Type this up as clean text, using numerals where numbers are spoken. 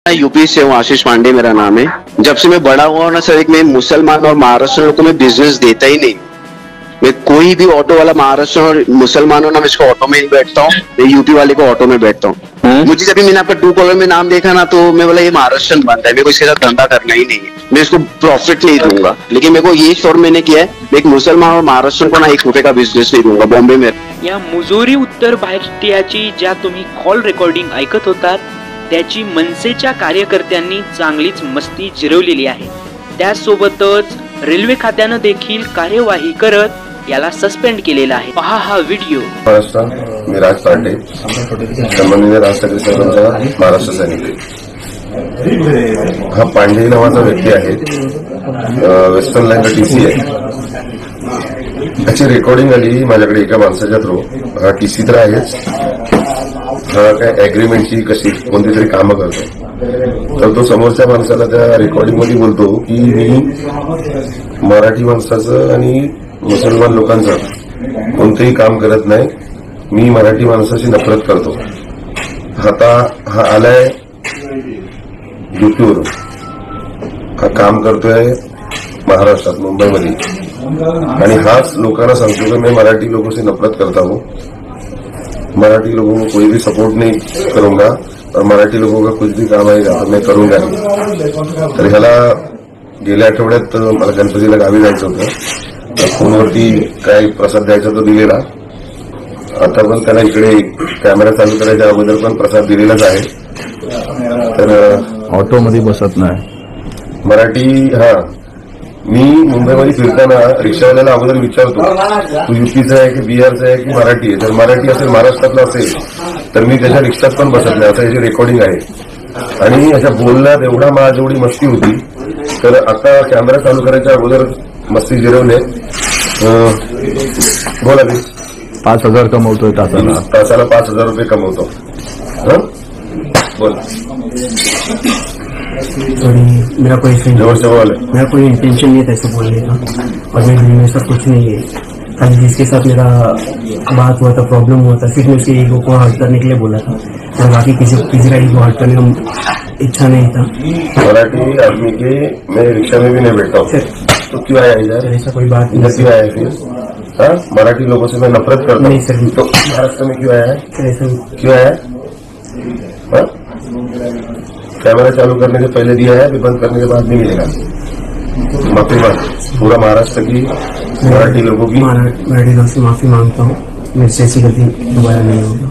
मैं यूपी से हूँ, आशीष पांडे मेरा नाम है। जब से मैं बड़ा हुआ ना सर, एक मैं मुसलमान और महाराष्ट्र लोग को मैं बिजनेस देता ही नहीं। मैं कोई भी ऑटो वाला महाराष्ट्र और मुसलमान हो ना, मैं इसको ऑटो में ही बैठता हूँ, मैं यूपी वाले को ऑटो में बैठता हूँ। मुझे जब भी मैंने आपका ट्रू कॉलर में नाम देखा ना, तो मैं बोला ये महाराष्ट्र बनता है, मेरे को इसके साथ धंधा करना ही नहीं है, मैं इसको प्रॉफिट नहीं दूंगा। लेकिन मेरे को ये श्योर मैंने किया है, मैं एक मुसलमान और महाराष्ट्र को ना ₹1 का बिजनेस नहीं दूंगा बॉम्बे में। या मुजोरी उत्तर भारतीयाची ज्या तुम्ही कॉल रेकॉर्डिंग ऐकत होतात त्याची मनसेच्या कार्यकर्त्यांनी चांगलीच मस्ती जिरवलेली आहे। त्यासोबतच रेल्वे खात्यानं देखील कार्यवाही करत याला सस्पेंड केलेला आहे। पहा हा व्हिडिओ। महाराष्ट्र मी राज पांडे, सन्माननीय राज ठाकरे साहेबांचा महाराष्ट्र सैनिक। हा पांडे नावाचा व्यक्ती आहे, वेस्टर्न लाईनचा टीसी आहे। त्याची रेकॉर्डिंग आली माझ्याकडे एका माणसाच्या थ्रू। हा टीसी तर आहेच, हा काय अग्रीमेंटची कशी कोणती तरी कामं करतो। तर तो समोरच्या माणसाला त्या रेकॉर्डिंग मध्ये बोलतो की मी मराठी माणसाचं आणि मुसलमान लोकांचं कोणतेही काम करत नाही, मी मराठी माणसाची नफरत करतो। आता हा आलाय यूपीवरून, हा काम करतोय महाराष्ट्रात मुंबईमध्ये, आणि हाच लोकांना सांगतो कि मैं मराठी लोगों से नफरत करता हूँ, मराठी लोगों को कोई भी सपोर्ट नहीं करूंगा और मराठी लोगों का कुछ भी काम आएगा तो मैं करूंगा नहीं। तर ह्याला गेल्या आठवड्यात मला गणपतीला गावी जायचं होतं, फोनवरती काय प्रसाद द्यायचा तो दिलेला। आता पण त्याला इकडे कॅमेरा चालू करायच्या अगोदर पण प्रसाद दिलेलाच आहे। तर ऑटो मध्ये बसत नाही मराठी। हा, मी मुंबईमध्ये फिरताना रिक्षावाल्याला अगोदर विचारतो तू यूपीचा आहे की बिहारचा आहे की मराठी आहे। जर मराठी असेल, महाराष्ट्रातला असेल तर मी त्याच्या रिक्षात पण बसत नाही, असं याची रेकॉर्डिंग आहे। आणि याच्या बोलण्यात एवढा माझ जेवढी मस्ती होती, तर आता कॅमेरा चालू करायच्या अगोदर मस्ती जिरवले। बोला मी 5,000 कमवतोय तासाला 5,000 रुपये कमवतो। बोल। मेरा कोई इंटेंशन नहीं था ऐसे बोलने का, और मेरे दिल में ऐसा कुछ नहीं है। कल जिसके साथ मेरा बात हुआ था, प्रॉब्लम हुआ था, फिर मैं उसके ईगो को हर्ट करने के लिए बोला था, और बाकी किसी का ईगो हर्ट करने का इच्छा नहीं था। मराठी आदमी के मैं रिक्शा में भी नहीं बैठता हूँ, तो क्यों आया इधर? ऐसा कोई बात नहीं। क्यों आया फिर? हाँ, मराठी लोगों से मैं नफरत करता हूँ। नहीं सर, तो महाराष्ट्र में क्यों आया है? ऐसा क्यों आया? हाँ? कैमरा चालू करने से पहले दिया है, अभी बंद करने के बाद नहीं मिलेगा। माफी मांग पूरा महाराष्ट्र की मराठी लोगों की, मराठी लोगों से माफी मांगता हूँ, मेरे से ऐसी गलती दोबारा नहीं होगी।